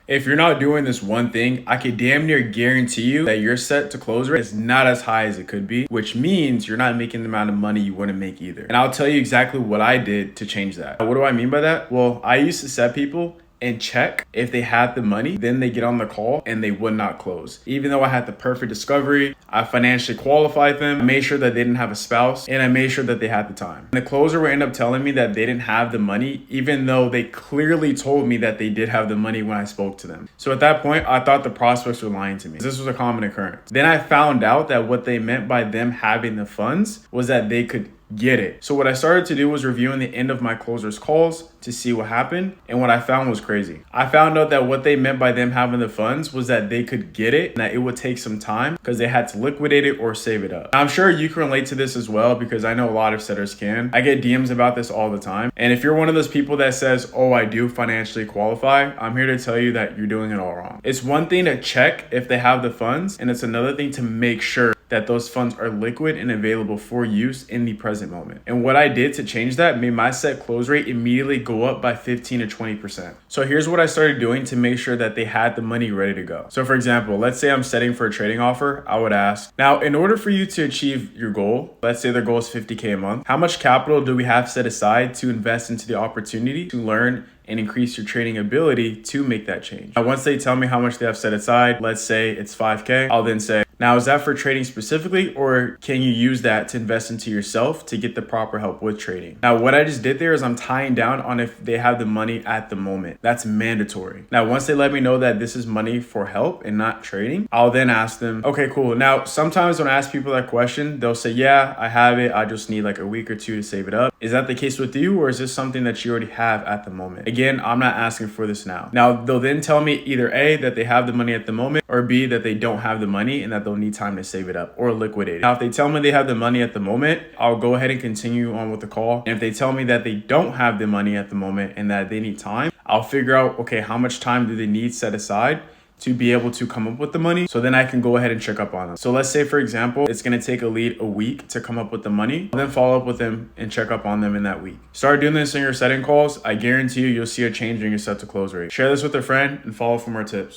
If you're not doing this one thing, I could damn near guarantee you that your set to close rate is not as high as it could be, which means you're not making the amount of money you wouldn't make either. And I'll tell you exactly what I did to change that. What do I mean by that? Well, I used to set people and check if they had the money, then they get on the call and they would not close. Even though I had the perfect discovery, I financially qualified them, I made sure that they didn't have a spouse, and I made sure that they had the time. And the closer would end up telling me that they didn't have the money, even though they clearly told me that they did have the money when I spoke to them. So at that point, I thought the prospects were lying to me. This was a common occurrence. Then I found out that what they meant by them having the funds was that they could get it. So what I started to do was reviewing the end of my closers' calls to see what happened. And what I found was crazy. I found out that what they meant by them having the funds was that they could get it and that it would take some time because they had to liquidate it or save it up. Now, I'm sure you can relate to this as well because I know a lot of setters can. I get DMs about this all the time. And if you're one of those people that says, oh, I do financially qualify, I'm here to tell you that you're doing it all wrong. It's one thing to check if they have the funds, and it's another thing to make sure that those funds are liquid and available for use in the present moment. And what I did to change that made my set close rate immediately go up by 15 to 20%. So here's what I started doing to make sure that they had the money ready to go. So for example, let's say I'm setting for a trading offer. I would ask, now in order for you to achieve your goal, let's say their goal is 50K a month, how much capital do we have set aside to invest into the opportunity to learn and increase your trading ability to make that change? Now, once they tell me how much they have set aside, let's say it's 5K, I'll then say, now, is that for trading specifically, or can you use that to invest into yourself to get the proper help with trading? Now, what I just did there is I'm tying down on if they have the money at the moment. That's mandatory. Now, once they let me know that this is money for help and not trading, I'll then ask them, okay, cool. Now, sometimes when I ask people that question, they'll say, yeah, I have it. I just need like a week or two to save it up. Is that the case with you, or is this something that you already have at the moment? Again, I'm not asking for this now. Now, they'll then tell me either A, that they have the money at the moment, or B, that they don't have the money and that they'll need time to save it up or liquidate it. Now, if they tell me they have the money at the moment, I'll go ahead and continue on with the call. And if they tell me that they don't have the money at the moment and that they need time, I'll figure out, okay, how much time do they need set aside to be able to come up with the money, so then I can go ahead and check up on them. So let's say, for example, it's gonna take a lead a week to come up with the money, then follow up with them and check up on them in that week. Start doing this in your setting calls. I guarantee you'll see a change in your set to close rate. Share this with a friend and follow for more tips.